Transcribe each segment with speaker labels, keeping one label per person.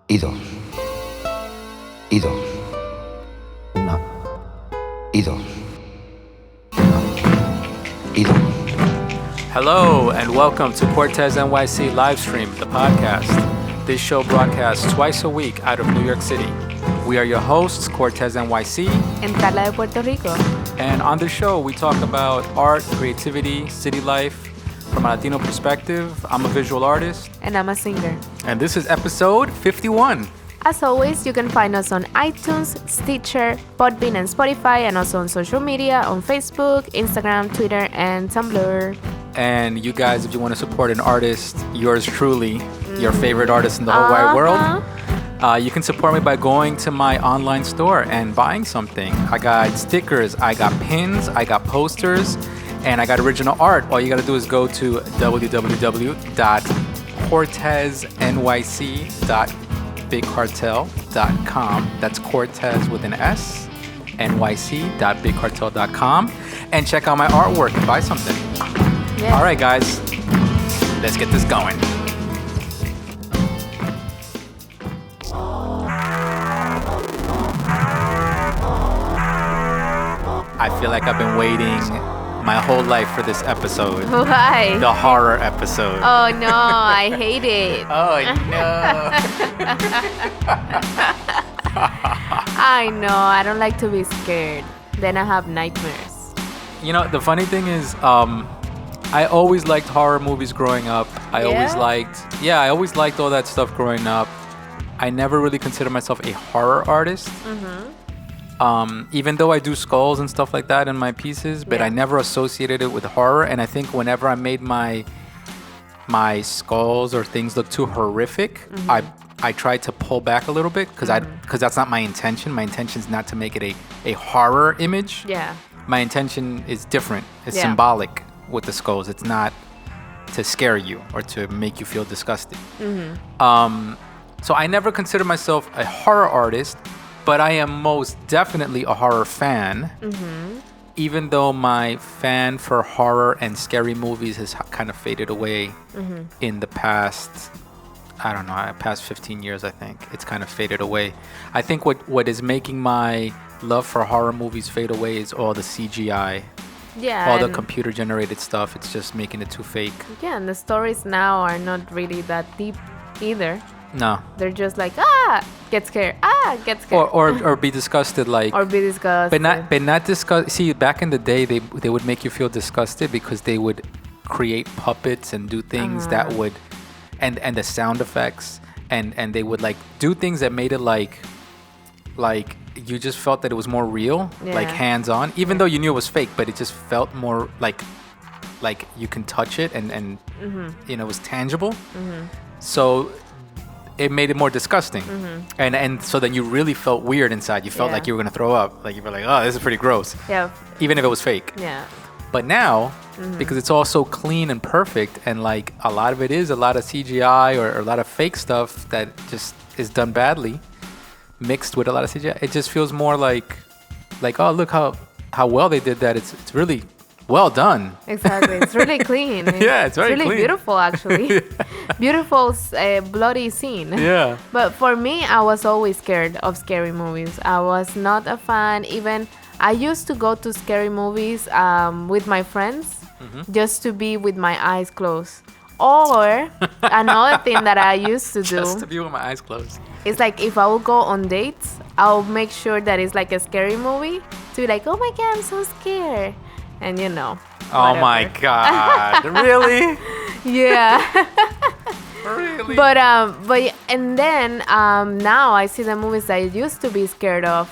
Speaker 1: y dos, y dos, una, y dos, una, y dos.
Speaker 2: Hello and welcome to Cortes NYC Livestream, the podcast. This show broadcasts twice a week out of New York City. We are your hosts, Cortes NYC
Speaker 3: and Carla de Puerto Rico.
Speaker 2: And on the show, we talk about art, creativity, city life from a Latino perspective. I'm a visual artist.
Speaker 3: And I'm a singer.
Speaker 2: And this is episode 51.
Speaker 3: As always, you can find us on iTunes, Stitcher, Podbean, and Spotify, and also on social media on Facebook, Instagram, Twitter, and Tumblr.
Speaker 2: And you guys, if you want to support an artist, yours truly, your favorite artist in the whole wide world, you can support me by going to my online store and buying something. I got stickers, I got pins, I got posters, and I got original art. All you got to do is go to www.cortesnyc.bigcartel.com. That's Cortes with an S, nyc.bigcartel.com. And check out my artwork and buy something.
Speaker 3: Yeah.
Speaker 2: All right, guys, let's get this going. I feel like I've been waiting my whole life for this episode.
Speaker 3: Why?
Speaker 2: The horror episode.
Speaker 3: Oh no, I hate it.
Speaker 2: Oh no.
Speaker 3: I know, I don't like to be scared. Then I have nightmares.
Speaker 2: You know, the funny thing is, I always liked horror movies growing up. I always liked all that stuff growing up. I never really considered myself a horror artist. Even though I do skulls and stuff like that in my pieces, but I never associated it with horror. And I think whenever I made my skulls or things look too horrific, I tried to pull back a little bit because that's not my intention. My intention is not to make it a horror image.
Speaker 3: Yeah.
Speaker 2: My intention is different. It's symbolic with the skulls. It's not to scare you or to make you feel disgusted. So I never considered myself a horror artist, but I am most definitely a horror fan. Even though my fan for horror and scary movies has kind of faded away in the past, I don't know, past 15 years, I think. It's kind of faded away. I think what is making my love for horror movies fade away is all the CGI.
Speaker 3: Yeah.
Speaker 2: All the computer-generated stuff. It's just making it too fake.
Speaker 3: Yeah, and the stories now are not really that deep either.
Speaker 2: No.
Speaker 3: They're just like, get scared, get scared.
Speaker 2: Or be disgusted, like.
Speaker 3: Or be disgusted.
Speaker 2: But not disgust. See, back in the day, they would make you feel disgusted because they would create puppets and do things that would, and the sound effects, and they would like do things that made it like you just felt that it was more real, like hands-on, even though you knew it was fake, but it just felt more like you can touch it and you know, it was tangible. So it made it more disgusting. And so then you really felt weird inside. You felt like you were going to throw up. Like you were like, oh, this is pretty gross.
Speaker 3: Yeah.
Speaker 2: Even if it was fake.
Speaker 3: Yeah.
Speaker 2: But now, because it's all so clean and perfect, and like a lot of it is a lot of CGI or a lot of fake stuff that just is done badly, mixed with a lot of CGI, it just feels more like oh, look how well they did that. It's really well done.
Speaker 3: Exactly. It's really clean.
Speaker 2: It's very
Speaker 3: really
Speaker 2: clean.
Speaker 3: Beautiful, actually. Beautiful, bloody scene.
Speaker 2: Yeah.
Speaker 3: But for me, I was always scared of scary movies. I was not a fan. Even I used to go to scary movies with my friends just to be with my eyes closed. Or another thing that I used to do.
Speaker 2: Just to be with my eyes closed.
Speaker 3: It's like if I will go on dates, I'll make sure that it's like a scary movie to be like, oh my God, I'm so scared. And you know.
Speaker 2: Oh my God. Really?
Speaker 3: Yeah.
Speaker 2: Really?
Speaker 3: But and then now I see the movies that I used to be scared of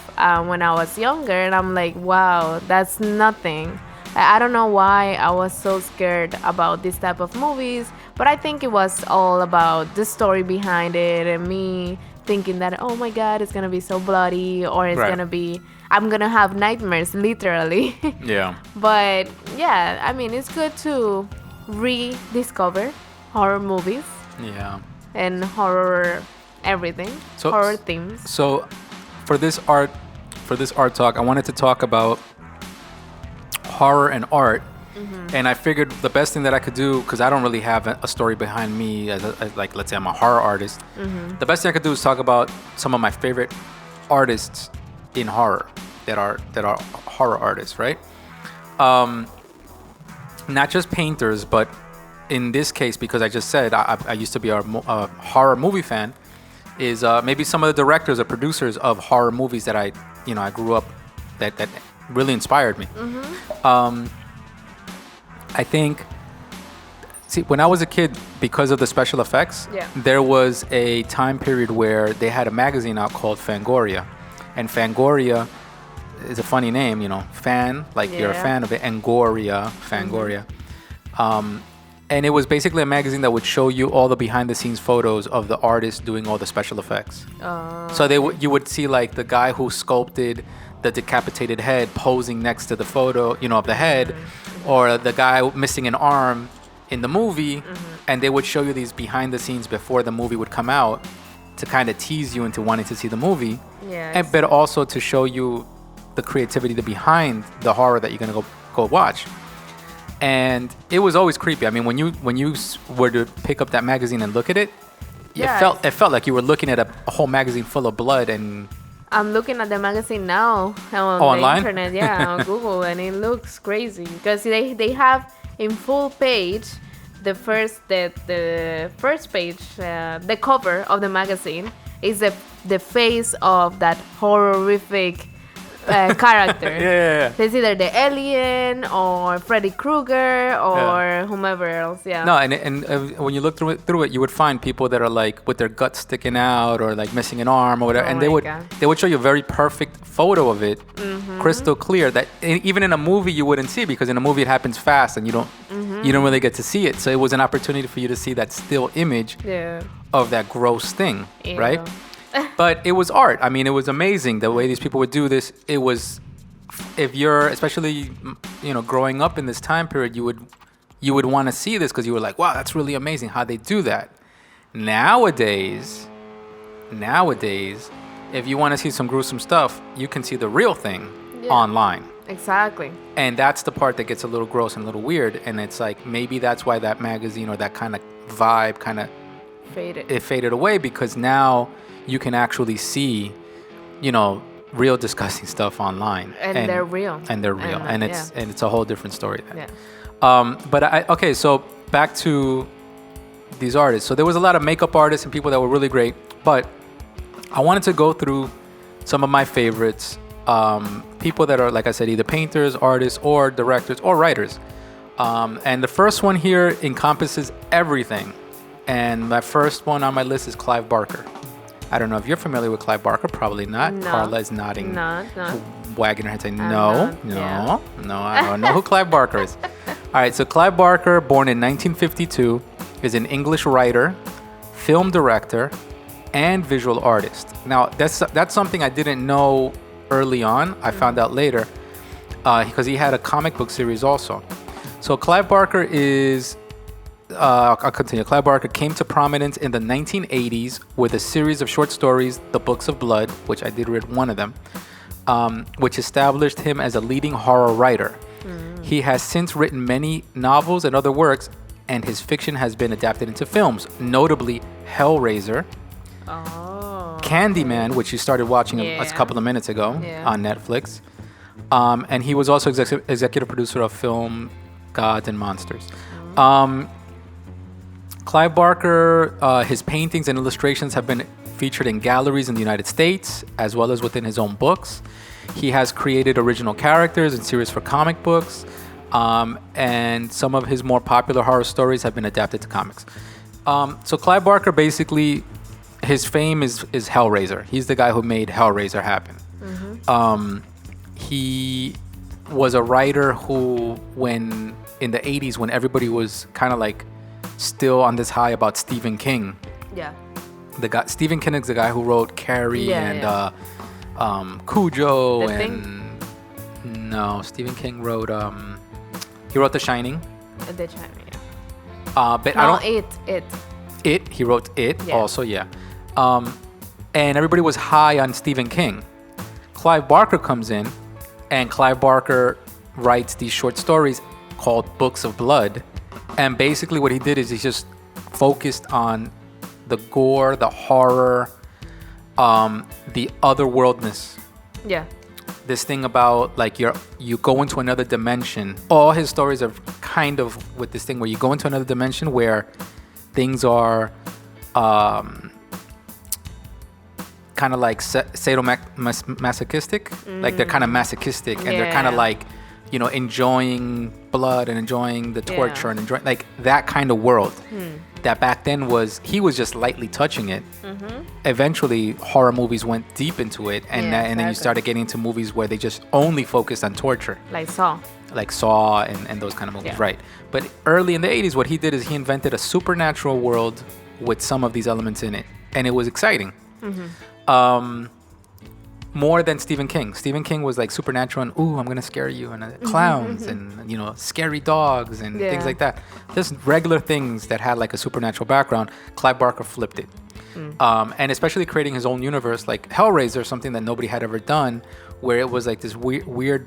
Speaker 3: when I was younger, and I'm like, wow, that's nothing. I don't know why I was so scared about this type of movies, but I think it was all about the story behind it and me thinking that, oh my God, it's gonna be so bloody, or it's gonna be, I'm gonna have nightmares, literally.
Speaker 2: Yeah.
Speaker 3: But yeah, I mean, it's good to rediscover horror movies.
Speaker 2: Yeah.
Speaker 3: And horror everything.
Speaker 2: So,
Speaker 3: horror themes.
Speaker 2: So for this art talk, I wanted to talk about horror and art And I figured the best thing that I could do, because I don't really have a story behind me, like let's say I'm a horror artist. The best thing I could do is talk about some of my favorite artists in horror that are horror artists, right? Not just painters, but in this case, because I just said I used to be a horror movie fan, is maybe some of the directors or producers of horror movies that I grew up that really inspired me. I think, when I was a kid, because of the special effects, there was a time period where they had a magazine out called Fangoria. And Fangoria is a funny name, fan, like you're a fan of it, Fangoria. And it was basically a magazine that would show you all the behind-the-scenes photos of the artists doing all the special effects. So you would see like the guy who sculpted the decapitated head posing next to the photo, of the head, or the guy missing an arm in the movie, and they would show you these behind the scenes before the movie would come out to kind of tease you into wanting to see the movie, but also to show you the creativity behind the horror that you're gonna go watch. And it was always creepy. I mean, when you were to pick up that magazine and look at it, it felt like you were looking at a whole magazine full of blood. And
Speaker 3: I'm looking at the magazine now on the
Speaker 2: online?
Speaker 3: internet, on Google, and it looks crazy because they have in full page the first page, the cover of the magazine is the face of that horrific character. It's either the alien or Freddy Krueger or whomever else.
Speaker 2: No, and when you look through it, you would find people that are like with their guts sticking out or like missing an arm or whatever, and they would show you a very perfect photo of it, crystal clear, that even in a movie you wouldn't see, because in a movie it happens fast and you don't really get to see it. So it was an opportunity for you to see that still image of that gross thing, right? But it was art. I mean, it was amazing the way these people would do this. It was, if you're, especially, growing up in this time period, you would want to see this because you were like, wow, that's really amazing how they do that. Nowadays, if you want to see some gruesome stuff, you can see the real thing online.
Speaker 3: Exactly.
Speaker 2: And that's the part that gets a little gross and a little weird. And it's like, maybe that's why that magazine or that kind of vibe kind of faded away, because now you can actually see, real disgusting stuff online,
Speaker 3: and they're real,
Speaker 2: and it's a whole different story then. So back to these artists. So there was a lot of makeup artists and people that were really great, but I wanted to go through some of my favorites, people that are, like I said, either painters, artists, or directors, or writers. And the first one here encompasses everything, and my first one on my list is Clive Barker. I don't know if you're familiar with Clive Barker. Probably not.
Speaker 3: No.
Speaker 2: Carla is nodding, wagging her head saying,
Speaker 3: no,
Speaker 2: I don't know who Clive Barker is. All right, so Clive Barker, born in 1952, is an English writer, film director, and visual artist. Now, that's something I didn't know early on. I found out later because he had a comic book series also. So Clive Barker is... I'll continue. Clive Barker came to prominence in the 1980s with a series of short stories, The Books of Blood, which I did read one of them, which established him as a leading horror writer. He has since written many novels and other works, and his fiction has been adapted into films, notably Hellraiser, Candyman, which you started watching a couple of minutes ago on Netflix, and he was also executive producer of film Gods and Monsters. Clive Barker, his paintings and illustrations have been featured in galleries in the United States, as well as within his own books. He has created original characters and series for comic books, and some of his more popular horror stories have been adapted to comics. So Clive Barker, basically, his fame is Hellraiser. He's the guy who made Hellraiser happen. He was a writer who, when in the 80s, when everybody was kind of like still on this high about Stephen King. Stephen King is the guy who wrote Carrie and Cujo Stephen King wrote he wrote The Shining.
Speaker 3: The Shining,
Speaker 2: He wrote It also, and everybody was high on Stephen King. Clive Barker comes in, and Clive Barker writes these short stories called Books of Blood. And basically what he did is he just focused on the gore, the horror, the otherworldness.
Speaker 3: Yeah.
Speaker 2: This thing about like you go into another dimension. All his stories are kind of with this thing where you go into another dimension where things are kind of like sadomasochistic. Like they're kind of masochistic and they're kind of like, you know, enjoying blood and enjoying the torture and enjoying like that kind of world. That back then he was just lightly touching it. Eventually horror movies went deep into it and then you started getting into movies where they just only focused on torture.
Speaker 3: Like Saw
Speaker 2: and those kind of movies, right? But early in the 80s, what he did is he invented a supernatural world with some of these elements in it, and it was exciting. More than Stephen King. Stephen King was like supernatural and I'm gonna scare you and clowns and you know scary dogs and things like that. Just regular things that had like a supernatural background. Clive Barker flipped it, and especially creating his own universe like Hellraiser, something that nobody had ever done, where it was like this weird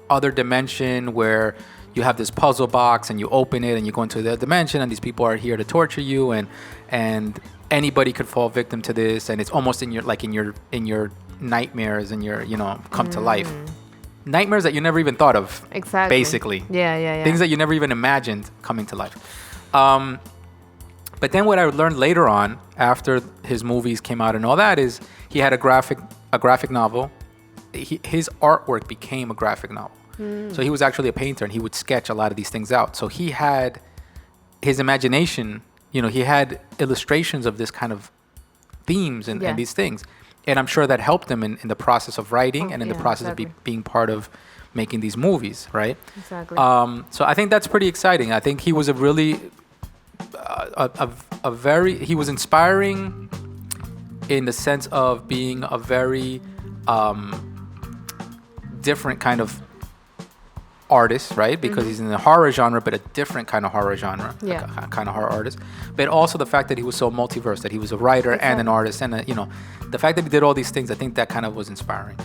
Speaker 2: other dimension where you have this puzzle box and you open it and you go into the dimension and these people are here to torture you and anybody could fall victim to this and it's almost in your nightmares and your come to life. Nightmares that you never even thought of.
Speaker 3: Exactly.
Speaker 2: Basically.
Speaker 3: Yeah.
Speaker 2: Things that you never even imagined coming to life. But then what I learned later on after his movies came out and all that is he had a graphic novel. His artwork became a graphic novel. So he was actually a painter and he would sketch a lot of these things out. So he had his imagination, he had illustrations of this kind of themes and these things. And I'm sure that helped him in the process of writing and in the process of being part of making these movies, right?
Speaker 3: Exactly.
Speaker 2: So I think that's pretty exciting. I think he was a really, he was inspiring in the sense of being a very different kind of artist, right? Because he's in the horror genre, but a different kind of horror genre, kind of horror artist. But also the fact that he was so multiverse, that he was a writer and an artist, and the fact that he did all these things, I think that kind of was inspiring.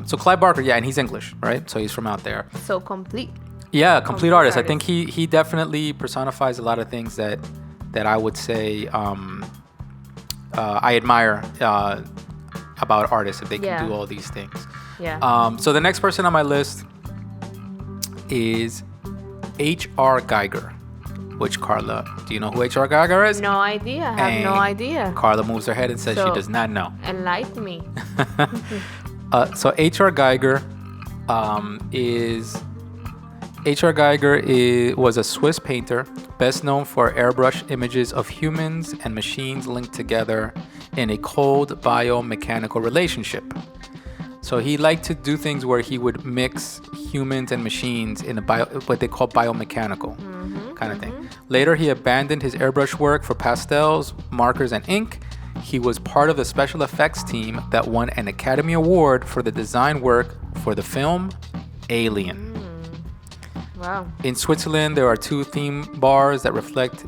Speaker 2: So Clive Barker, and he's English, right? So he's from out there.
Speaker 3: So complete.
Speaker 2: Yeah, complete artist. I think he definitely personifies a lot of things that I would say I admire about artists if they can do all these things.
Speaker 3: Yeah.
Speaker 2: So the next person on my list is H.R. Geiger, which Carla, do you know who H.R. Geiger is?
Speaker 3: No idea. I have no idea.
Speaker 2: Carla moves her head and says she does not know.
Speaker 3: Enlighten me.
Speaker 2: So H.R. Geiger was a Swiss painter, best known for airbrush images of humans and machines linked together in a cold biomechanical relationship. So he liked to do things where he would mix humans and machines in what they call biomechanical kind of thing. Later, he abandoned his airbrush work for pastels, markers, and ink. He was part of the special effects team that won an Academy Award for the design work for the film Alien.
Speaker 3: Wow.
Speaker 2: In Switzerland, there are 2 theme bars that reflect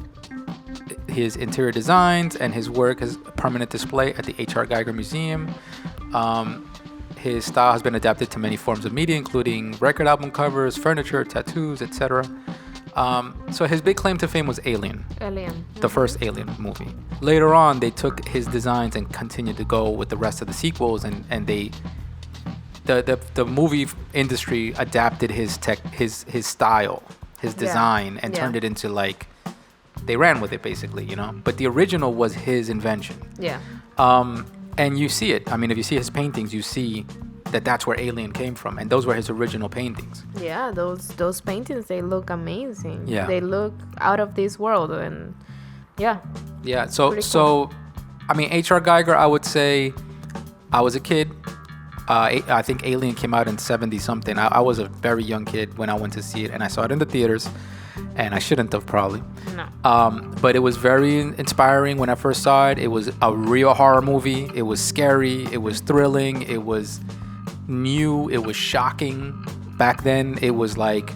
Speaker 2: his interior designs, and his work is a permanent display at the H.R. Geiger Museum. His style has been adapted to many forms of media, including record album covers, furniture, tattoos, etc. So his big claim to fame was Alien. The first Alien movie. Later on, they took his designs and continued to go with the rest of the sequels, and the movie industry adapted his style, his design, and turned it into like, they ran with it basically, But the original was his invention.
Speaker 3: Yeah.
Speaker 2: And you see it. I mean, if you see his paintings, you see that that's where Alien came from, and those were his original paintings.
Speaker 3: Yeah, those paintings, they look amazing.
Speaker 2: Yeah.
Speaker 3: They look out of this world, and yeah.
Speaker 2: So cool. I mean, H.R. Geiger, I would say, I was a kid. I think Alien came out in 70 something. I was a very young kid when I went to see it, and I saw it in the theaters, and I shouldn't have probably.
Speaker 3: No.
Speaker 2: But it was very inspiring when I first saw it. It was a real horror movie. It was scary. It was thrilling. It was new. It was shocking. Back then, it was like,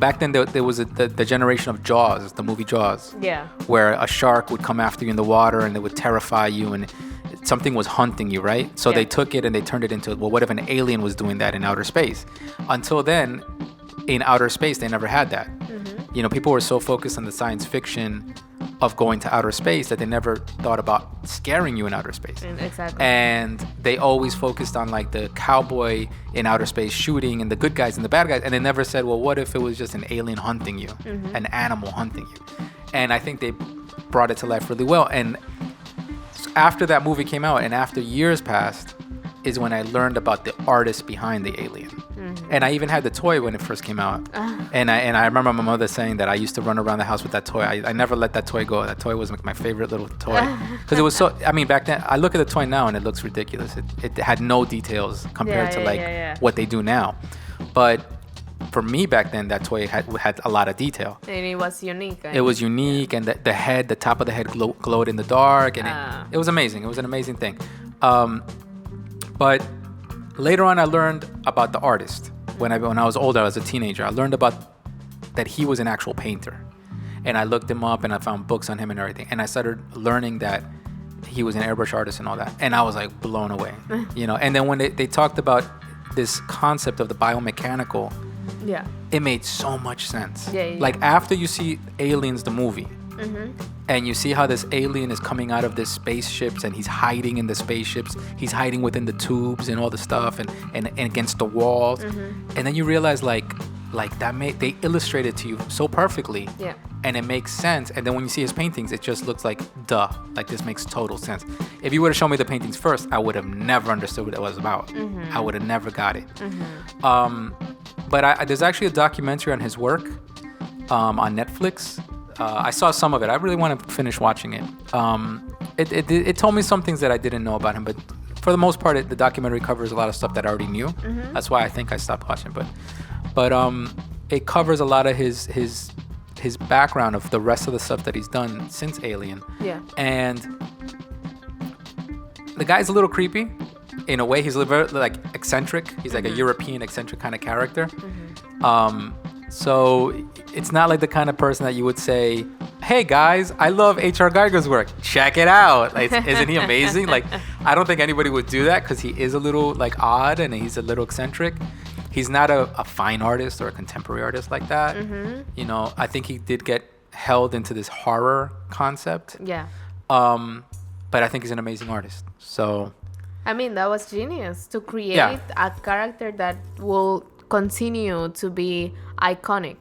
Speaker 2: back then there was the generation of Jaws, the movie Jaws.
Speaker 3: Yeah.
Speaker 2: Where a shark would come after you in the water and it would terrify you and something was hunting you, right? So they took it and they turned it into, well, what if an alien was doing that in outer space? Until then, in outer space, they never had that. people were so focused on the science fiction of going to outer space that they never thought about scaring you in outer space.
Speaker 3: Exactly.
Speaker 2: And they always focused on like the cowboy in outer space shooting and the good guys and the bad guys. And they never said, well, what if it was just an alien hunting you, an animal hunting you? And I think they brought it to life really well. And after that movie came out and after years passed is when I learned about the artist behind the alien. And I even had the toy when it first came out. And I remember my mother saying that I used to run around the house with that toy. I never let that toy go. That toy was my favorite little toy. Because it was so, back then, I look at the toy now and it looks ridiculous. It had no details compared to what they do now. But for me back then, that toy had a lot of detail.
Speaker 3: And it was unique.
Speaker 2: It was unique, and the top of the head glowed in the dark, and it was amazing. It was an amazing thing. But later on, I learned about the artist. When I was older, I was a teenager. I learned about that he was an actual painter, and I looked him up, and I found books on him and everything. And I started learning that he was an airbrush artist and all that, and I was like blown away, And then when they talked about this concept of the biomechanical.
Speaker 3: Yeah.
Speaker 2: It made so much sense.
Speaker 3: Yeah.
Speaker 2: Like after you see Aliens, the movie, and you see how this alien is coming out of this spaceships and he's hiding in the spaceships, he's hiding within the tubes and all the stuff and against the walls. And then you realize like they illustrated to you so perfectly. Yeah. And it makes sense. And then when you see his paintings, it just looks like duh. Like this makes total sense. If you would have shown me the paintings first, I would have never understood what it was about. I would have never got it. But there's actually a documentary on his work on Netflix. I saw some of it. I really want to finish watching it. It told me some things that I didn't know about him, but for the most part, the documentary covers a lot of stuff that I already knew. That's why I think I stopped watching. But it covers a lot of his background of the rest of the stuff that he's done since Alien. Yeah. And the guy's a little creepy. In a way, he's very like eccentric. He's like a European eccentric kind of character. So it's not like the kind of person that you would say, "Hey guys, I love H.R. Geiger's work. Check it out. Like, isn't he amazing?" Like, I don't think anybody would do that because he is a little like odd and he's a little eccentric. He's not a fine artist or a contemporary artist like that. I think he did get held into this horror concept. Yeah. But I think he's an amazing artist. So.
Speaker 3: That was genius to create a character that will continue to be iconic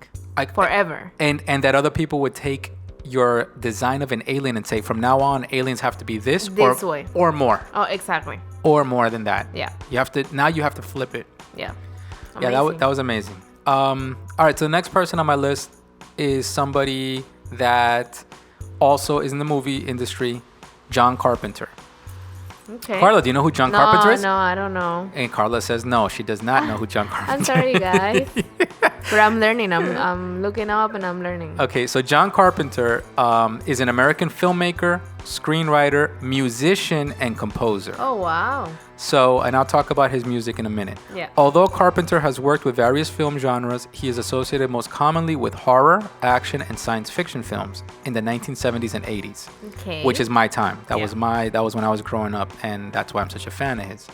Speaker 3: forever.
Speaker 2: And that other people would take your design of an alien and say, from now on, aliens have to be this way. Or more.
Speaker 3: Oh, exactly.
Speaker 2: Or more than that.
Speaker 3: Yeah.
Speaker 2: You have to flip it.
Speaker 3: Yeah.
Speaker 2: Amazing. Yeah, that was amazing. All right, so the next person on my list is somebody that also is in the movie industry, John Carpenter.
Speaker 3: Okay.
Speaker 2: Carla, do you know who John Carpenter is?
Speaker 3: No, I don't know.
Speaker 2: And Carla says no, she does not know who John Carpenter is.
Speaker 3: I'm sorry, guys. But I'm learning. I'm looking up and I'm learning.
Speaker 2: Okay, so John Carpenter is an American filmmaker, screenwriter, musician, and composer.
Speaker 3: Oh, wow.
Speaker 2: So, and I'll talk about his music in a minute. Yeah. Although Carpenter has worked with various film genres, he is associated most commonly with horror, action, and science fiction films in the 1970s and 80s. Okay. Which is my time. That was when I was growing up, and that's why I'm such a fan of his.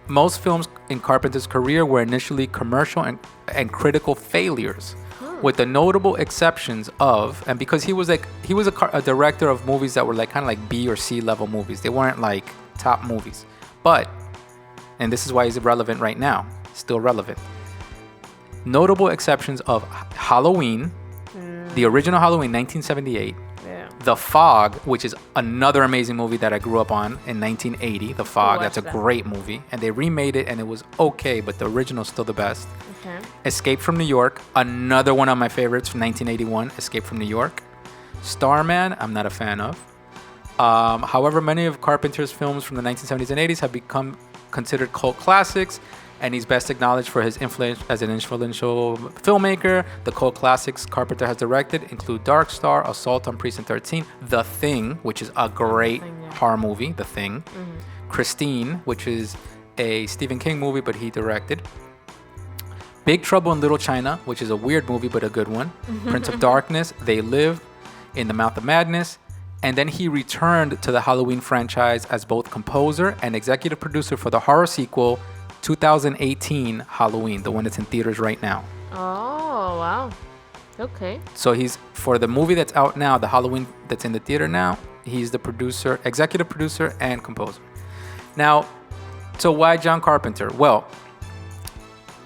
Speaker 2: Most films in Carpenter's career were initially commercial and critical failures, with the notable exceptions of, and because he was a director of movies that were like kind of like B or C level movies. They weren't like top movies, but, and this is why he's relevant right now, still relevant. Notable exceptions of Halloween, the original Halloween, 1978. The Fog, which is another amazing movie that I grew up on in 1980. The Fog, that's a great movie. And they remade it and it was okay, but the original's still the best. Okay. Escape from New York, another one of my favorites from 1981, Escape from New York. Starman, I'm not a fan of. However, many of Carpenter's films from the 1970s and 80s have become considered cult classics, and he's best acknowledged for his influence as an influential filmmaker. The cult classics Carpenter has directed include Dark Star, Assault on Precinct 13, The Thing, which is a great horror movie, The Thing, Christine, which is a Stephen King movie, but he directed, Big Trouble in Little China, which is a weird movie, but a good one, Prince of Darkness, They Live, In the Mouth of Madness, and then he returned to the Halloween franchise as both composer and executive producer for the horror sequel 2018 Halloween, the one that's in theaters right now.
Speaker 3: Oh, Wow. Okay.
Speaker 2: So he's, for the movie that's out now, the Halloween that's in the theater now, he's the producer, executive producer, and composer. Now, so why John Carpenter? Well,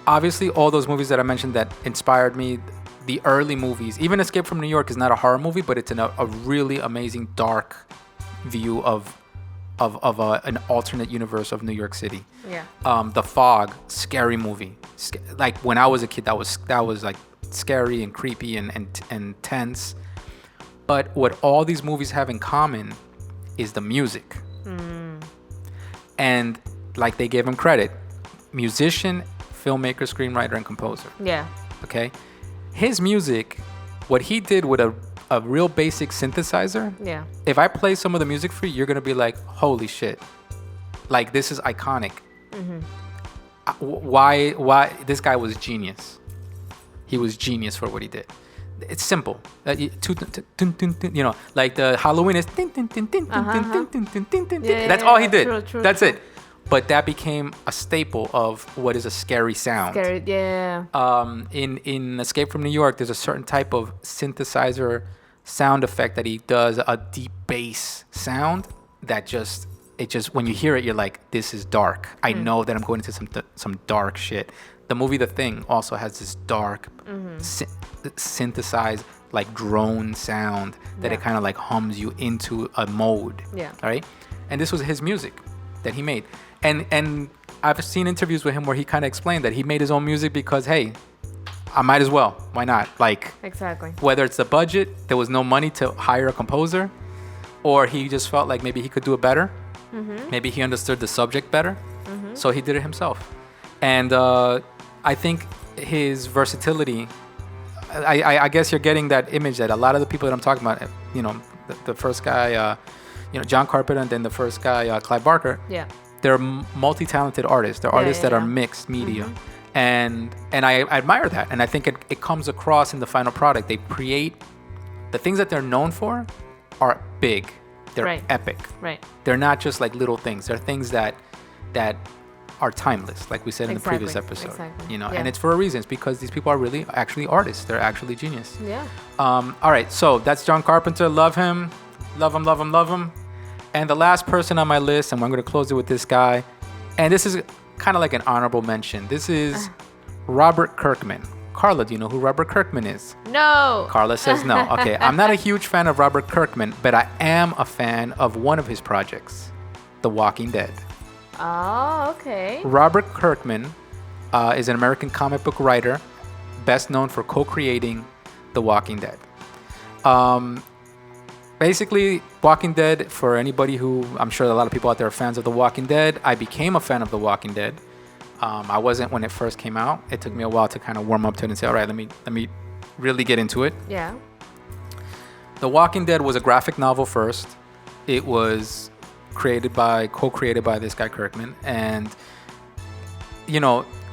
Speaker 2: obviously all those movies that I mentioned that inspired me, the early movies, even Escape from New York is not a horror movie, but it's a really amazing dark view of an alternate universe of New York City.
Speaker 3: Yeah.
Speaker 2: The Fog, scary movie. Like when I was a kid, that was like scary and creepy and tense. But what all these movies have in common is the music. And like they gave him credit, musician, filmmaker, screenwriter, and composer.
Speaker 3: Yeah.
Speaker 2: Okay. His music, what he did with a real basic synthesizer.
Speaker 3: Yeah.
Speaker 2: If I play some of the music for you, you're gonna be like, holy shit, like this is iconic. Why this guy was genius. He was genius for what he did. It's simple. Like the Halloween is that's all he did.
Speaker 3: True,
Speaker 2: That's it. But that became a staple of what is a scary sound.
Speaker 3: Scary, yeah.
Speaker 2: In Escape from New York, there's a certain type of synthesizer sound effect that he does, a deep bass sound that just when you hear it, you're like, this is dark. I know that I'm going into some dark shit. The movie The Thing also has this dark synthesized like drone sound that it kind of like hums you into a mode.
Speaker 3: Yeah.
Speaker 2: All right. And this was his music that he made. And I've seen interviews with him where he kind of explained that he made his own music because, hey, I might as well. Why not? Like,
Speaker 3: exactly.
Speaker 2: Whether it's the budget, there was no money to hire a composer, or he just felt like maybe he could do it better. Maybe he understood the subject better. So he did it himself. And I think his versatility, I guess you're getting that image that a lot of the people that I'm talking about, the first guy, John Carpenter, and then the first guy, Clive Barker.
Speaker 3: Yeah.
Speaker 2: They're multi-talented artists. They're artists that are mixed media. And I admire that. And I think it comes across in the final product. They create the things that they're known for are big. They're epic.
Speaker 3: Right.
Speaker 2: They're not just like little things. They're things that are timeless, like we said in the previous episode.
Speaker 3: Exactly.
Speaker 2: And it's for a reason. It's because these people are really actually artists. They're actually genius.
Speaker 3: Yeah.
Speaker 2: All right. So that's John Carpenter. Love him. Love him, love him, love him. And the last person on my list, and I'm going to close it with this guy. And this is kind of like an honorable mention. This is Robert Kirkman. Carla, do you know who Robert Kirkman is?
Speaker 3: No.
Speaker 2: Carla says no. Okay, I'm not a huge fan of Robert Kirkman, but I am a fan of one of his projects, The Walking Dead.
Speaker 3: Oh, okay.
Speaker 2: Robert Kirkman is an American comic book writer, best known for co-creating The Walking Dead. Basically, Walking Dead, for anybody who, I'm sure a lot of people out there are fans of The Walking Dead. I became a fan of The Walking Dead. I wasn't when it first came out. It took me a while to kind of warm up to it and say, all right, let me really get into it.
Speaker 3: Yeah.
Speaker 2: The Walking Dead was a graphic novel first. It was co-created by this guy Kirkman. And,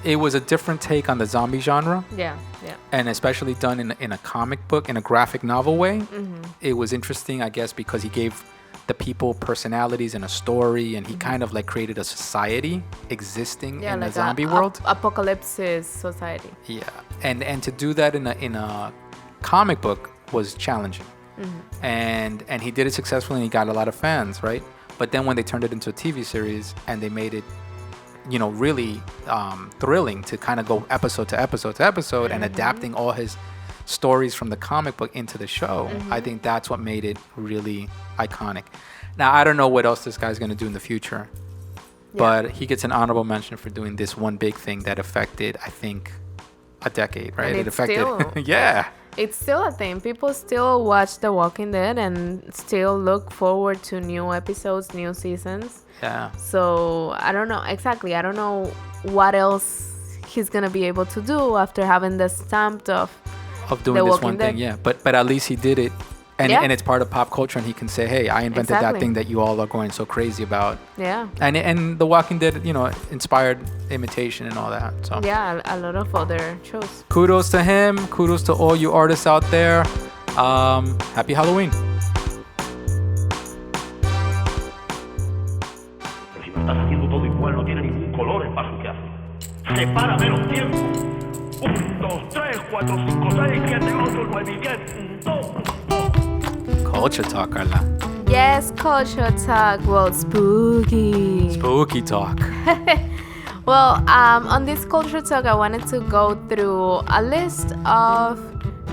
Speaker 2: it was a different take on the zombie genre.
Speaker 3: Yeah, yeah.
Speaker 2: And especially done in a comic book, in a graphic novel way. It was interesting, I guess, because he gave the people personalities and a story, and he kind of like created a society existing in the zombie world.
Speaker 3: Apocalypse society.
Speaker 2: Yeah, and to do that in a comic book was challenging. And he did it successfully, and he got a lot of fans, right? But then when they turned it into a TV series and they made it, really thrilling to kind of go episode to episode to episode and adapting all his stories from the comic book into the show, I think that's what made it really iconic. Now, I don't know what else this guy's going to do in the future, but he gets an honorable mention for doing this one big thing that affected, I think, a decade, right?
Speaker 3: And
Speaker 2: it affected,
Speaker 3: still, it's still a thing. People still watch The Walking Dead and still look forward to new episodes, new seasons.
Speaker 2: Yeah.
Speaker 3: So I don't know exactly. I don't know what else he's gonna be able to do after having the stamp of
Speaker 2: doing this one thing. Yeah, but at least he did it, and it's part of pop culture, and he can say, hey, I invented that thing that you all are going so crazy about.
Speaker 3: Yeah.
Speaker 2: And The Walking Dead, inspired imitation and all that. So
Speaker 3: yeah, a lot of other shows.
Speaker 2: Kudos to him. Kudos to all you artists out there. Happy Halloween.
Speaker 4: Estás haciendo todo igual, no tiene ningún color el paso que hace. Separa menos tiempo.
Speaker 2: Culture talk, Carla.
Speaker 3: Yes, culture talk. Well, spooky.
Speaker 2: Spooky talk.
Speaker 3: Well, on this culture talk, I wanted to go through a list of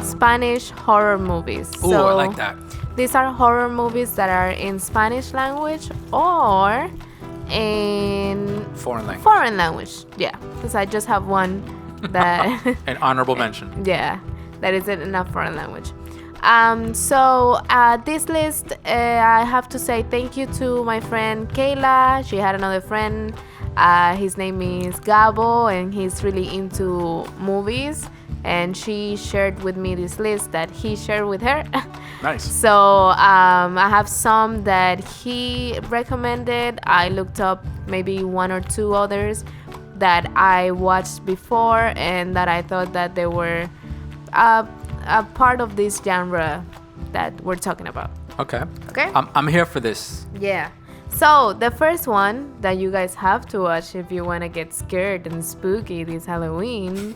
Speaker 3: Spanish horror movies.
Speaker 2: Ooh, I like that.
Speaker 3: These are horror movies that are in Spanish language or in
Speaker 2: foreign language.
Speaker 3: Yeah, because I just have one that
Speaker 2: an honorable mention.
Speaker 3: Yeah, that isn't in a foreign language. This list, I have to say thank you to my friend Kayla. She had another friend. His name is Gabo, and he's really into movies. And she shared with me this list that he shared with her.
Speaker 2: Nice.
Speaker 3: So I have some that he recommended. I looked up maybe one or two others that I watched before and that I thought that they were a part of this genre that we're talking about.
Speaker 2: Okay.
Speaker 3: Okay.
Speaker 2: I'm here for this.
Speaker 3: Yeah. So the first one that you guys have to watch if you want to get scared and spooky this Halloween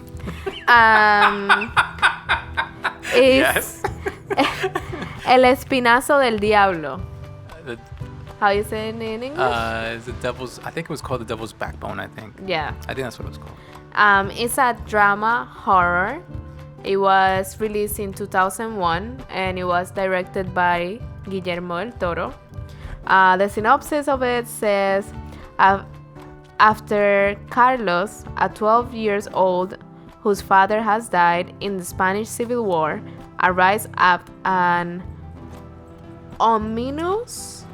Speaker 3: is
Speaker 2: Yes.
Speaker 3: El Espinazo del Diablo. How you say it in English?
Speaker 2: Is the devil's? I think it was called the Devil's Backbone. I think.
Speaker 3: Yeah.
Speaker 2: I think that's what it was called.
Speaker 3: It's a drama horror. It was released in 2001 and it was directed by Guillermo del Toro. The synopsis of it says, after Carlos, a 12 years old whose father has died in the Spanish Civil War, arrives at an ominous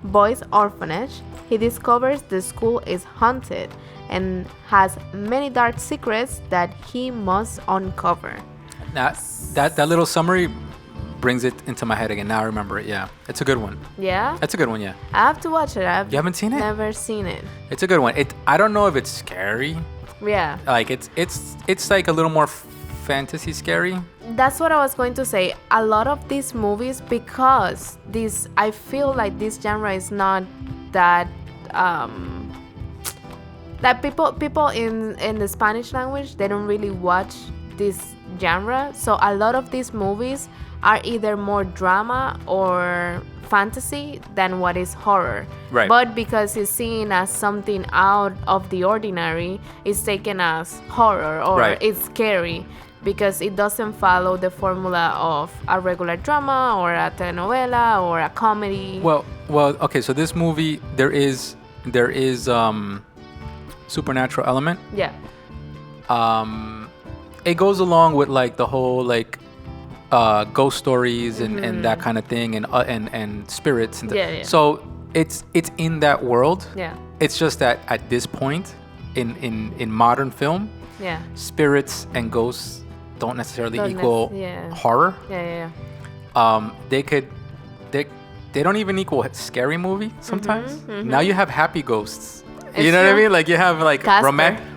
Speaker 3: boys' orphanage, he discovers the school is haunted and has many dark secrets that he must uncover.
Speaker 2: That little summary brings it into my head again. Now I remember it. Yeah, it's a good one.
Speaker 3: Yeah?
Speaker 2: It's a good one. Yeah.
Speaker 3: I have to watch it.
Speaker 2: You haven't seen it?
Speaker 3: Never seen it.
Speaker 2: It's a good one. I don't know if it's scary.
Speaker 3: Yeah.
Speaker 2: Like it's like a little more fantasy scary.
Speaker 3: That's what I was going to say. A lot of these movies, because I feel like this genre is not that that people in the Spanish language, they don't really watch this genre. So a lot of these movies are either more drama or fantasy than what is horror.
Speaker 2: Right.
Speaker 3: But because it's seen as something out of the ordinary, it's taken as horror or
Speaker 2: right.
Speaker 3: It's scary because it doesn't follow the formula of a regular drama or a telenovela or a comedy.
Speaker 2: Well, okay. So this movie, there is supernatural element.
Speaker 3: Yeah.
Speaker 2: It goes along with like the whole like ghost stories and that kind of thing and spirits and
Speaker 3: yeah.
Speaker 2: So it's in that world.
Speaker 3: Yeah.
Speaker 2: It's just that at this point in modern film,
Speaker 3: yeah,
Speaker 2: spirits and ghosts don't necessarily equal horror.
Speaker 3: Yeah.
Speaker 2: They don't even equal a scary movie sometimes. Now you have happy ghosts. You know what I mean? Like you have like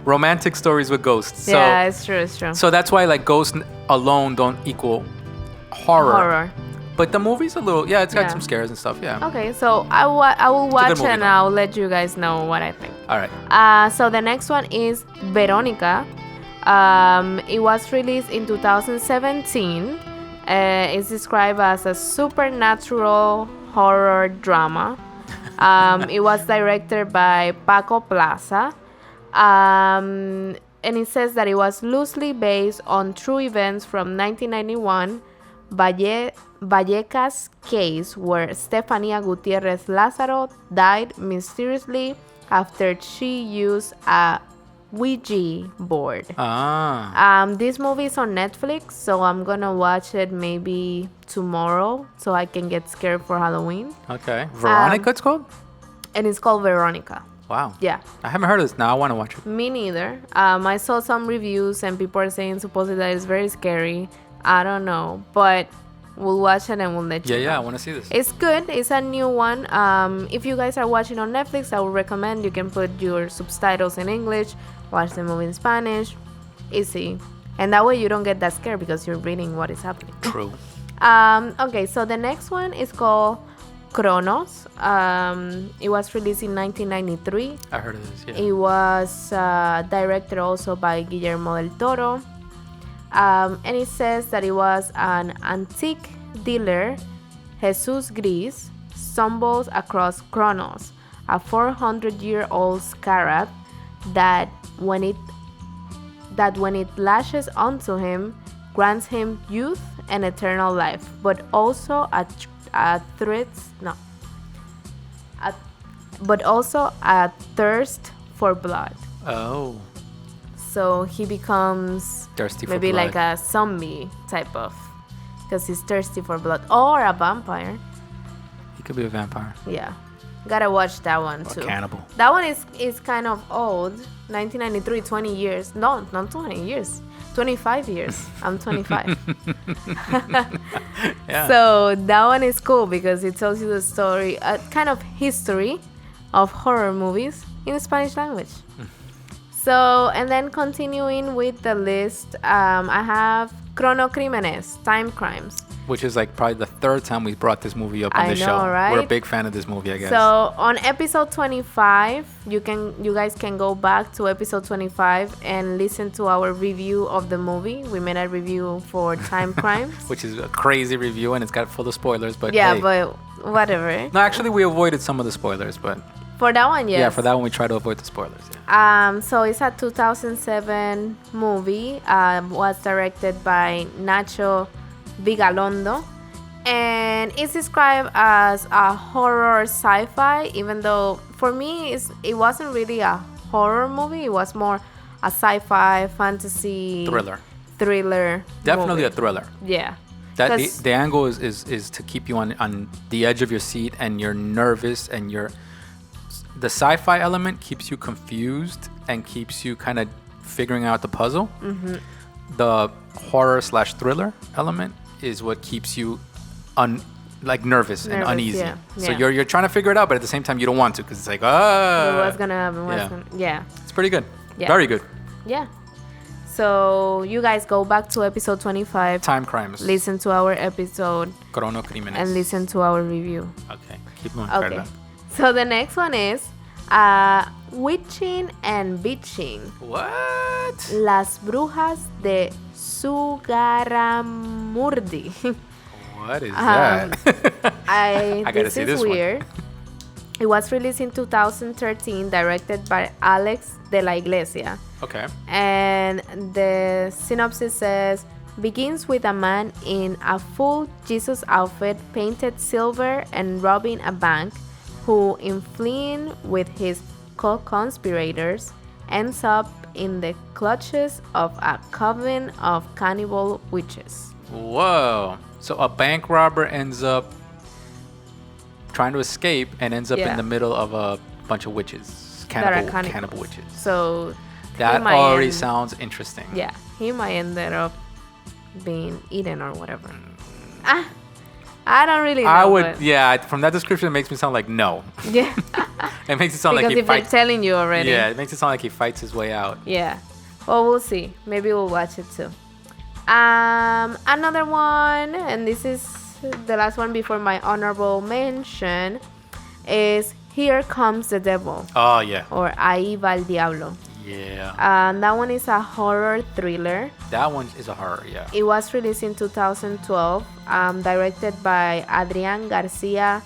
Speaker 2: romantic stories with ghosts. So,
Speaker 3: yeah, it's true.
Speaker 2: So that's why like ghosts alone don't equal horror. But the movie's a little, it's got some scares and stuff. Yeah.
Speaker 3: Okay, so I will watch movie, and I'll let you guys know what I think.
Speaker 2: All right.
Speaker 3: So the next one is Veronica. It was released in 2017. It's described as a supernatural horror drama. It was directed by Paco Plaza. And it says that it was loosely based on true events from 1991, Vallecas case where Stefania Gutierrez Lázaro died mysteriously after she used a Ouija board. This movie is on Netflix, so I'm gonna watch it maybe tomorrow so I can get scared for Halloween.
Speaker 2: Okay. Veronica it's called?
Speaker 3: And it's called Veronica.
Speaker 2: Wow.
Speaker 3: Yeah.
Speaker 2: I haven't heard of this. Now I want to watch it.
Speaker 3: Me neither. I saw some reviews and people are saying supposedly that it's very scary. I don't know, but we'll watch it and we'll let you know.
Speaker 2: Yeah, I want to see this.
Speaker 3: It's good. It's a new one. If you guys are watching on Netflix, I would recommend you can put your subtitles in English, watch the movie in Spanish. Easy. And that way you don't get that scared because you're reading what is happening.
Speaker 2: True.
Speaker 3: Okay, so the next one is called Cronos. It was released in 1993.
Speaker 2: I heard of this, yeah.
Speaker 3: It was directed also by Guillermo del Toro. And it says that it was an antique dealer, Jesus Gris, stumbles across Cronos, a 400-year-old scarab that when it lashes onto him, grants him youth and eternal life, but also a thirst for blood.
Speaker 2: Oh.
Speaker 3: So he becomes
Speaker 2: Thirsty for
Speaker 3: maybe
Speaker 2: blood.
Speaker 3: like a zombie type of, because he's thirsty for blood, or a vampire.
Speaker 2: He could be a vampire.
Speaker 3: Yeah, gotta watch that one
Speaker 2: Or
Speaker 3: too.
Speaker 2: a cannibal.
Speaker 3: That one is kind of old. 1993, 20 years. No, not 20 years. 25 years. I'm 25.
Speaker 2: Yeah.
Speaker 3: So that one is cool because it tells you the story, kind of history of horror movies in the Spanish language. So, and then continuing with the list, I have Cronocrímenes, Time Crimes.
Speaker 2: Which is like probably the third time we brought this movie up on
Speaker 3: I
Speaker 2: this
Speaker 3: know,
Speaker 2: show.
Speaker 3: right?
Speaker 2: We're a big fan of this movie, I guess.
Speaker 3: So on episode 25, you guys can go back to episode 25 and listen to our review of the movie. We made a review for Time Crimes.
Speaker 2: Which is a crazy review and it's got full of spoilers, but
Speaker 3: Yeah,
Speaker 2: hey.
Speaker 3: but whatever.
Speaker 2: No, actually we avoided some of the spoilers, but
Speaker 3: For that one, yes.
Speaker 2: yeah, for that one we try to avoid the spoilers. Yeah.
Speaker 3: So it's a 2007 movie. Was directed by Nacho Vigalondo, and it's described as a horror sci-fi, even though for me it wasn't really a horror movie. It was more a sci-fi fantasy thriller
Speaker 2: Definitely
Speaker 3: movie.
Speaker 2: a thriller.
Speaker 3: Yeah,
Speaker 2: That the angle is to keep you on the edge of your seat and you're nervous and the sci-fi element keeps you confused and keeps you kind of figuring out the puzzle.
Speaker 3: Mm-hmm.
Speaker 2: The horror/thriller element is what keeps you nervous and uneasy.
Speaker 3: Yeah.
Speaker 2: So you're trying to figure it out, but at the same time you don't want to because it's like
Speaker 3: what's gonna happen? Yeah.
Speaker 2: It's pretty good.
Speaker 3: Yeah.
Speaker 2: Very good.
Speaker 3: Yeah. So you guys go back to episode 25.
Speaker 2: Time Crimes.
Speaker 3: Listen to our episode
Speaker 2: Cronocrímenes.
Speaker 3: and listen to our review.
Speaker 2: Okay. Keep moving.
Speaker 3: Okay.
Speaker 2: Carla.
Speaker 3: So the next one is Witching and Bitching.
Speaker 2: What?
Speaker 3: Las Brujas de Sugarramurdi.
Speaker 2: What is that? I gotta
Speaker 3: This
Speaker 2: see
Speaker 3: is
Speaker 2: this one.
Speaker 3: weird. It was released in 2013, directed by Alex de la Iglesia.
Speaker 2: Okay.
Speaker 3: And the synopsis says, begins with a man in a full Jesus outfit, painted silver and robbing a bank, who, in fleeing with his co-conspirators, ends up in the clutches of a coven of cannibal witches.
Speaker 2: Whoa. So a bank robber ends up trying to escape and ends up in the middle of a bunch of witches. Cannibal witches.
Speaker 3: So
Speaker 2: that already sounds interesting.
Speaker 3: Yeah, he might end up being eaten or whatever. I don't really know.
Speaker 2: I would, from that description, it makes me sound like no.
Speaker 3: Yeah.
Speaker 2: It makes it sound like he
Speaker 3: because if
Speaker 2: fights.
Speaker 3: they're telling you already.
Speaker 2: Yeah, it makes it sound like he fights his way out.
Speaker 3: Yeah. Well, we'll see. Maybe we'll watch it too. Another one, and this is the last one before my honorable mention, is Here Comes the Devil.
Speaker 2: Oh, yeah.
Speaker 3: Or Ahí va el Diablo.
Speaker 2: Yeah.
Speaker 3: That one is a horror thriller.
Speaker 2: That one is a horror, yeah.
Speaker 3: It was released in 2012, directed by Adrián García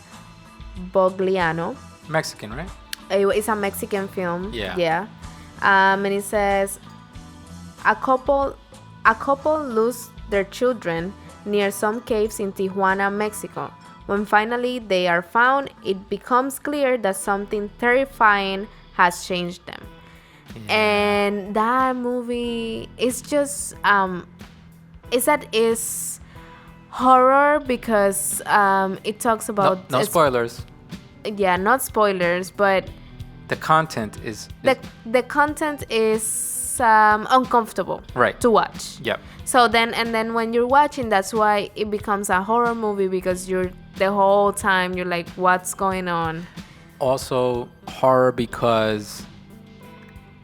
Speaker 3: Bogliano.
Speaker 2: Mexican, right?
Speaker 3: It's a Mexican film.
Speaker 2: Yeah.
Speaker 3: And it says, a couple lose their children near some caves in Tijuana, Mexico. When finally they are found, it becomes clear that something terrifying has changed them. Yeah. And that movie is just is horror because it talks about
Speaker 2: no spoilers.
Speaker 3: Yeah, not spoilers, but
Speaker 2: the content is
Speaker 3: the content is uncomfortable to watch.
Speaker 2: Yep.
Speaker 3: So then when you're watching, that's why it becomes a horror movie, because you're the whole time you're like, what's going on?
Speaker 2: Also horror because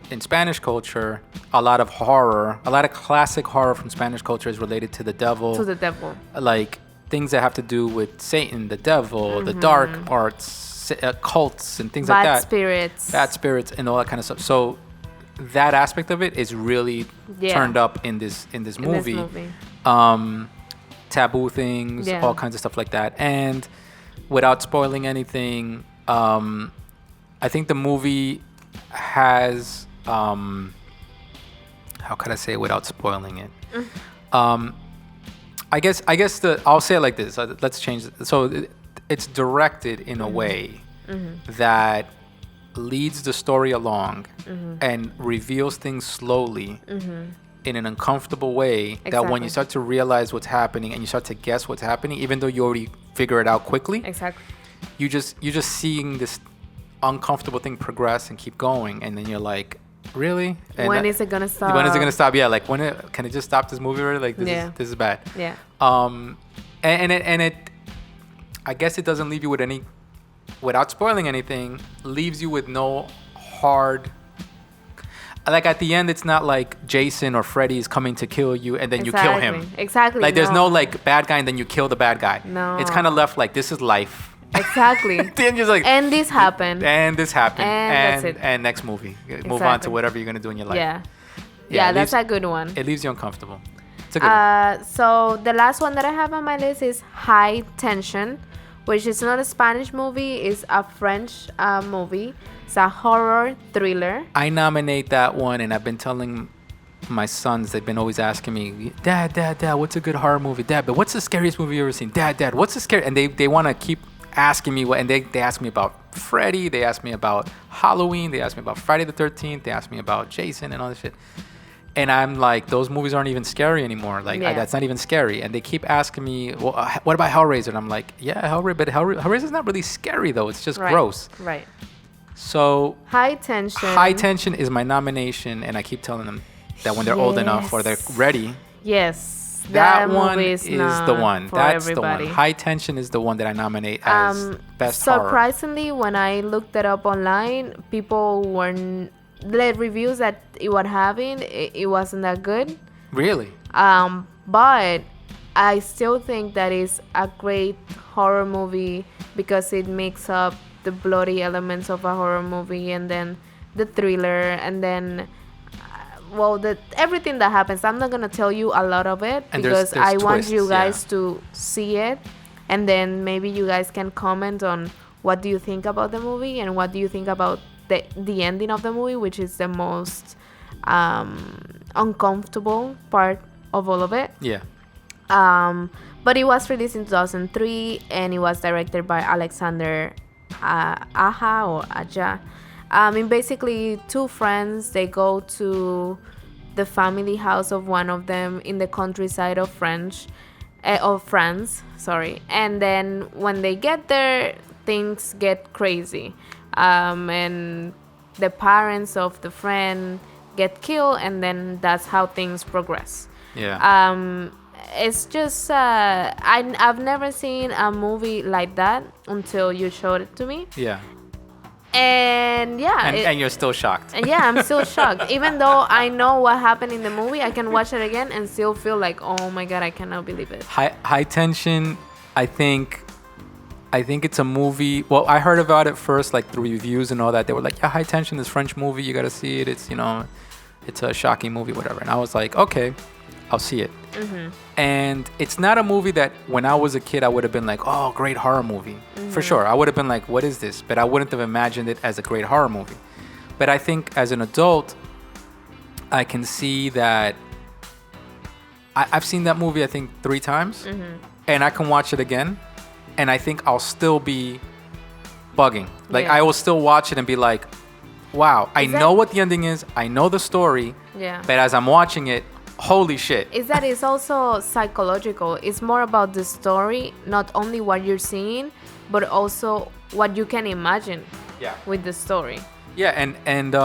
Speaker 2: in Spanish culture, a lot of classic horror from Spanish culture is related to the devil.
Speaker 3: To the devil.
Speaker 2: Like things that have to do with Satan, the devil, the dark arts, cults, and things like that. Bad spirits, and all that kind of stuff. So that aspect of it is really turned up in this movie. Taboo things, all kinds of stuff like that. And without spoiling anything, I think the movie has, how could I say it without spoiling it? I guess I'll say it like this. Let's change it. So it's directed in a way that leads the story along and reveals things slowly in an uncomfortable way, that when you start to realize what's happening and you start to guess what's happening, even though you already figure it out quickly, you're just seeing this uncomfortable thing progress and keep going, and then you're like, really? And
Speaker 3: when is it gonna stop?
Speaker 2: When is it gonna stop? Yeah, like can it just stop this movie already? Like this is bad.
Speaker 3: Yeah.
Speaker 2: And it I guess it doesn't leave you with any, without spoiling anything, leaves you with no hard, like at the end, it's not like Jason or Freddy is coming to kill you and then you kill him.
Speaker 3: Exactly.
Speaker 2: Like there's no like bad guy and then you kill the bad guy.
Speaker 3: No.
Speaker 2: It's kind of left like, this is life.
Speaker 3: Exactly.
Speaker 2: Then just like,
Speaker 3: and this happened.
Speaker 2: And this happened.
Speaker 3: And that's it.
Speaker 2: And next movie. Move on to whatever you're gonna do in your life.
Speaker 3: Yeah, that's a good one.
Speaker 2: It leaves you uncomfortable. It's a good one.
Speaker 3: So the last one that I have on my list is High Tension, which is not a Spanish movie. It's a French movie. It's a horror thriller.
Speaker 2: I nominate that one, and I've been telling my sons, they've been always asking me, Dad, what's a good horror movie? Dad, but what's the scariest movie you've ever seen? Dad, what's the scary? And they want to keep asking me what, and they ask me about Freddy, they ask me about Halloween, they ask me about Friday the 13th, they ask me about Jason and all this shit. And I'm like, those movies aren't even scary anymore. Like, that's not even scary. And they keep asking me, well, what about Hellraiser? And I'm like, yeah, Hellraiser's not really scary, though. It's just gross.
Speaker 3: Right.
Speaker 2: So
Speaker 3: High Tension.
Speaker 2: High Tension is my nomination, and I keep telling them that when they're old enough or they're ready.
Speaker 3: Yes.
Speaker 2: That one is the one. That's
Speaker 3: everybody.
Speaker 2: the one. High Tension is the one that I nominate as best horror.
Speaker 3: Surprisingly, when I looked it up online, people weren't... The reviews that it was having, it wasn't that good.
Speaker 2: Really?
Speaker 3: But I still think that is a great horror movie because it makes up the bloody elements of a horror movie, and then the thriller, and then everything that happens. I'm not gonna tell you a lot of it because I want you guys to see it, and then maybe you guys can comment on what do you think about the movie and what do you think about the ending of the movie, which is the most uncomfortable part of all of it.
Speaker 2: Yeah.
Speaker 3: But it was released in 2003, and it was directed by Alexander Aja. Basically, two friends, they go to the family house of one of them in the countryside of France. And then when they get there, things get crazy. And the parents of the friend get killed, and then that's how things progress.
Speaker 2: Yeah.
Speaker 3: It's just I've never seen a movie like that until you showed it to me.
Speaker 2: Yeah.
Speaker 3: And
Speaker 2: and you're still shocked.
Speaker 3: And I'm still shocked. Even though I know what happened in the movie, I can watch it again and still feel like, oh my god, I cannot believe it.
Speaker 2: High Tension, I think it's a movie. Well, I heard about it first, like through reviews and all that. They were like, yeah, High Tension, this French movie, you gotta see it. It's, it's a shocking movie, whatever. And I was like, okay, I'll see it.
Speaker 3: Mm-hmm.
Speaker 2: And it's not a movie that when I was a kid, I would have been like, oh, great horror movie.
Speaker 3: Mm-hmm.
Speaker 2: For sure. I would have been like, what is this? But I wouldn't have imagined it as a great horror movie. But I think as an adult, I can see that I've seen that movie, I think 3 times.
Speaker 3: Mm-hmm.
Speaker 2: And I can watch it again. And I think I'll still be bugging. Like, I will still watch it and be like, wow, I know what the ending is. I know the story.
Speaker 3: Yeah.
Speaker 2: But as I'm watching it, holy shit.
Speaker 3: It's also psychological. It's more about the story, not only what you're seeing, but also what you can imagine with the story.
Speaker 2: Yeah, and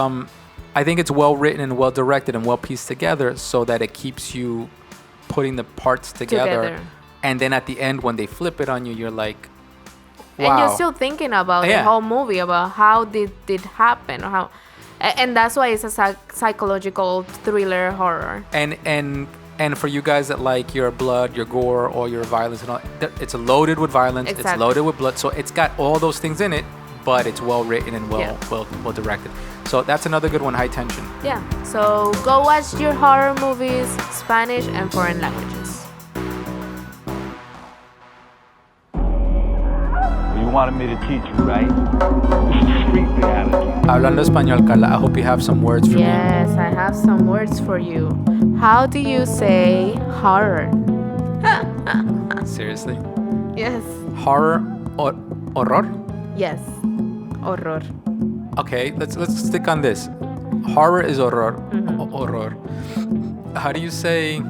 Speaker 2: I think it's well written and well directed and well pieced together so that it keeps you putting the parts together. And then at the end, when they flip it on you, you're like, wow.
Speaker 3: And you're still thinking about the whole movie, about how did it happen, or how... And that's why it's a psychological thriller horror.
Speaker 2: And And for you guys that like your blood, your gore, or your violence and all, it's loaded with violence.
Speaker 3: Exactly.
Speaker 2: It's loaded with blood. So it's got all those things in it, but it's well written and well directed. So that's another good one, High Tension.
Speaker 3: Yeah. So go watch your horror movies, Spanish and foreign languages.
Speaker 4: You wanted me to teach you, right? This is street reality.
Speaker 2: Hablando español, Carla. I hope you have some words for me.
Speaker 3: Yes, I have some words for you. How do you say horror?
Speaker 2: Seriously?
Speaker 3: Yes.
Speaker 2: Horror or horror?
Speaker 3: Yes. Horror.
Speaker 2: Okay, let's stick on this. Horror is horror. Horror. How do you say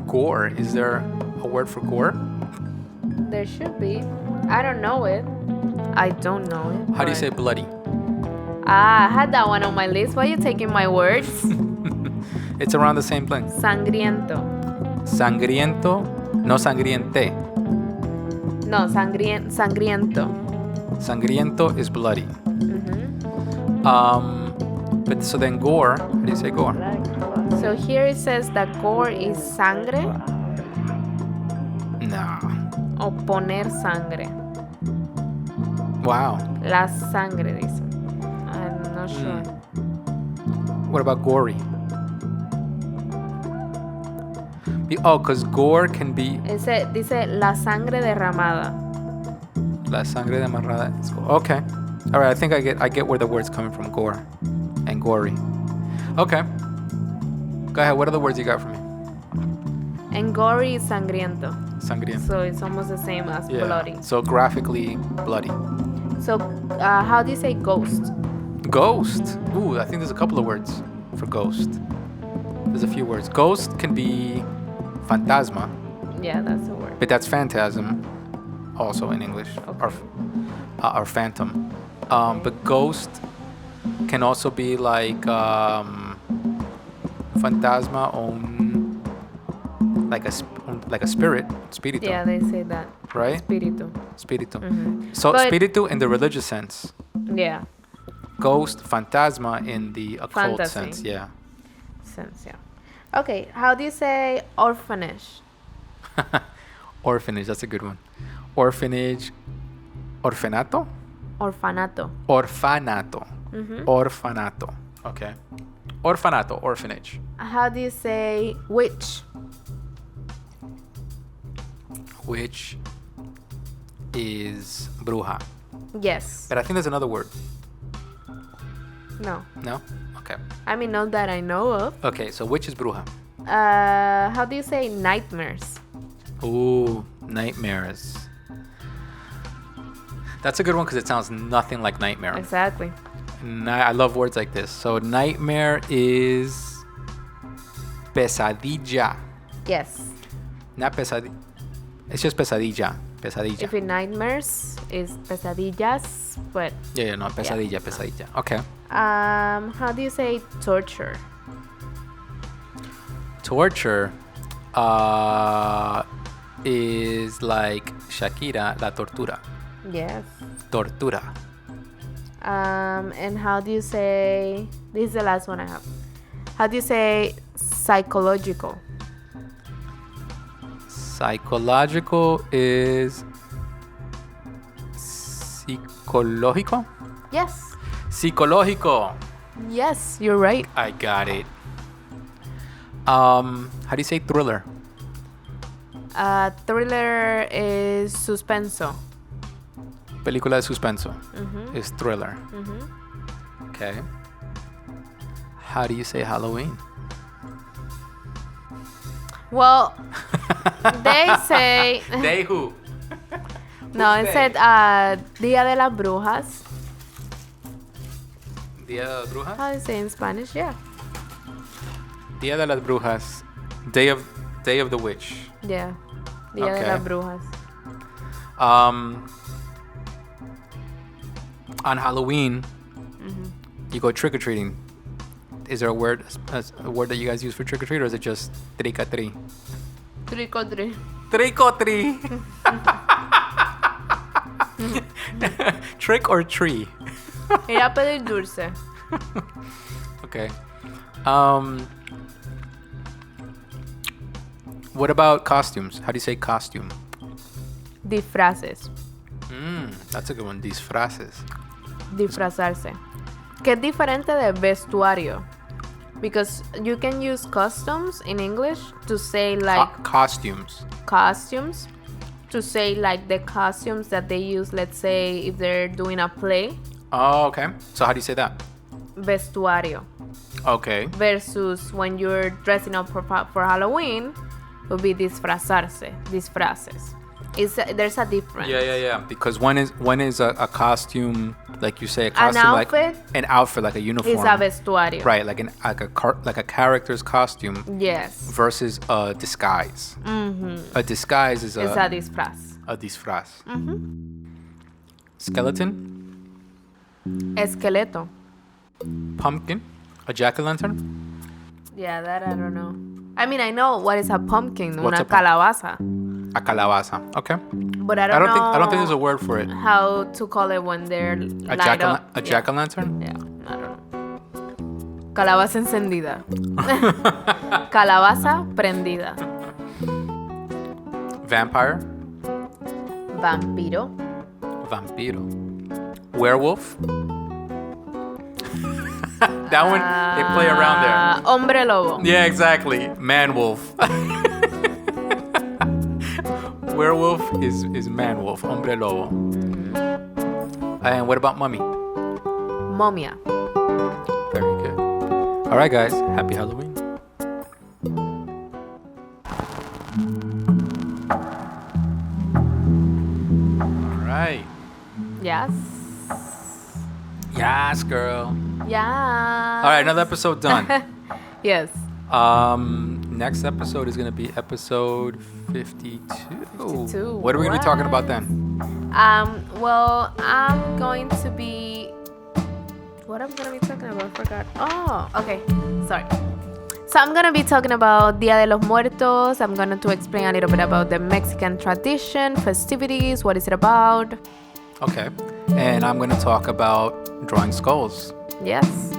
Speaker 2: gore? Is there a word for gore?
Speaker 3: There should be. I don't know it. I don't know it.
Speaker 2: How do you say bloody?
Speaker 3: I had that one on my list. Why are you taking my words?
Speaker 2: It's around the same thing.
Speaker 3: Sangriento.
Speaker 2: Sangriento, no sangriente.
Speaker 3: No, sangriento.
Speaker 2: Sangriento is bloody. But so then gore, how do you say gore?
Speaker 3: So here it says that gore is sangre
Speaker 2: No.
Speaker 3: o poner sangre.
Speaker 2: Wow.
Speaker 3: La sangre, dice. I'm not sure.
Speaker 2: What about gory? Because gore can be
Speaker 3: Dice la sangre derramada.
Speaker 2: la sangre demarrada. Okay. All right, I think I get where the word's coming from, gore and gory. Okay. Go ahead. What are the words you got for me?
Speaker 3: And gory is sangriento.
Speaker 2: Sangriento.
Speaker 3: So it's almost the same as bloody.
Speaker 2: So graphically bloody.
Speaker 3: So how do you say ghost?
Speaker 2: Ghost. Ooh, I think there's a couple of words for ghost. There's a few words. Ghost can be fantasma,
Speaker 3: Yeah, that's the word.
Speaker 2: but that's phantasm also in English,
Speaker 3: Okay.
Speaker 2: or phantom. But ghost can also be like fantasma on like a spirit, spirito,
Speaker 3: Yeah, they say that.
Speaker 2: right?
Speaker 3: Spiritu.
Speaker 2: Spirito. So
Speaker 3: But-
Speaker 2: spirito in the religious sense.
Speaker 3: Yeah.
Speaker 2: Ghost, fantasma in the occult
Speaker 3: Fantasy.
Speaker 2: sense, yeah.
Speaker 3: Sense, yeah. Okay, how do you say orphanage?
Speaker 2: Orphanage, that's a good one. Orphanage, orfanato?
Speaker 3: Orfanato.
Speaker 2: Orfanato. Orfanato. Okay. Orfanato, orphanage.
Speaker 3: How do you say witch?
Speaker 2: Which is bruja.
Speaker 3: Yes.
Speaker 2: But I think there's another word.
Speaker 3: No.
Speaker 2: No? Okay.
Speaker 3: I mean, not that I know of.
Speaker 2: Okay, so which is bruja?
Speaker 3: How do you say nightmares?
Speaker 2: Ooh, nightmares. That's a good one because it sounds nothing like nightmare.
Speaker 3: Exactly.
Speaker 2: I love words like this. So nightmare is pesadilla.
Speaker 3: Yes.
Speaker 2: Not pesadilla. It's just pesadilla. Pesadilla.
Speaker 3: If it nightmares is pesadillas, but
Speaker 2: Yeah, no, pesadilla, pesadilla. Okay.
Speaker 3: how do you say torture?
Speaker 2: Torture is like Shakira, la tortura.
Speaker 3: Yes.
Speaker 2: Tortura.
Speaker 3: And how do you say, this is the last one I have. How do you say psychological?
Speaker 2: Psychological is psicológico.
Speaker 3: Yes.
Speaker 2: Psicológico.
Speaker 3: Yes, you're right.
Speaker 2: I got it. How do you say thriller?
Speaker 3: Thriller is suspenso.
Speaker 2: Película de suspenso is thriller. Okay. How do you say Halloween?
Speaker 3: Well, they say
Speaker 2: They who?
Speaker 3: no.
Speaker 2: Who's
Speaker 3: It
Speaker 2: they?
Speaker 3: said Dia de las Brujas.
Speaker 2: Dia de las Brujas?
Speaker 3: How do you say in Spanish? Yeah.
Speaker 2: Dia de las Brujas. Day of the Witch.
Speaker 3: Yeah. Dia
Speaker 2: Okay.
Speaker 3: de las Brujas.
Speaker 2: On Halloween, you go trick or treating. Is there a word that you guys use for trick or treat, or is it just trick or treat?
Speaker 3: Trick or treat.
Speaker 2: Trick or treat. Trick or tree.
Speaker 3: Ir a pedir dulce.
Speaker 2: Okay. What about costumes? How do you say costume?
Speaker 3: Disfraces.
Speaker 2: That's a good one. Disfraces.
Speaker 3: Disfrazarse. Que es diferente de vestuario. Because you can use costumes in English to say like
Speaker 2: Costumes.
Speaker 3: costumes. To say like the costumes that they use, let's say if they're doing a play.
Speaker 2: Oh, okay. So how do you say that?
Speaker 3: Vestuario.
Speaker 2: Okay.
Speaker 3: Versus when you're dressing up for Halloween, would be disfrazarse. Disfraces. There's a difference.
Speaker 2: Yeah. Because when is a costume, like you say, a costume,
Speaker 3: an outfit,
Speaker 2: like an outfit, like a uniform.
Speaker 3: Is a vestuario.
Speaker 2: Right, like a character's costume.
Speaker 3: Yes.
Speaker 2: Versus a disguise. Mm-hmm. A disguise is a
Speaker 3: disfraz.
Speaker 2: A disfraz.
Speaker 3: Mm-hmm.
Speaker 2: Skeleton.
Speaker 3: Esqueleto.
Speaker 2: Pumpkin. A jack-o'-lantern.
Speaker 3: Yeah, that I don't know. I mean, I know what is a pumpkin.
Speaker 2: What's
Speaker 3: Una
Speaker 2: a pumpkin?
Speaker 3: calabaza.
Speaker 2: A calabaza. Okay.
Speaker 3: But I don't know.
Speaker 2: I don't think there's a word for it.
Speaker 3: How to call it when they're light up.
Speaker 2: A jack-o'-lantern?
Speaker 3: Yeah, I don't know. Calabaza encendida. Calabaza prendida.
Speaker 2: Vampire.
Speaker 3: Vampiro.
Speaker 2: Vampiro. Werewolf. That one, they play around there.
Speaker 3: Hombre lobo.
Speaker 2: Yeah, exactly. Man-wolf. Werewolf is man-wolf. Hombre lobo. And what about mummy?
Speaker 3: Momia.
Speaker 2: Very good. All right, guys. Happy Halloween. All right.
Speaker 3: Yes.
Speaker 2: Yes, girl.
Speaker 3: Yeah.
Speaker 2: All right, another episode done.
Speaker 3: Yes.
Speaker 2: Next episode is gonna be episode 52.
Speaker 3: 52.
Speaker 2: What are we gonna be talking about then?
Speaker 3: Well, I'm going to be. What I'm gonna be talking about? I forgot. Oh, okay. Sorry. So I'm gonna be talking about Dia de los Muertos. I'm going to explain a little bit about the Mexican tradition, festivities. What is it about?
Speaker 2: Okay. And I'm gonna talk about drawing skulls.
Speaker 3: Yes.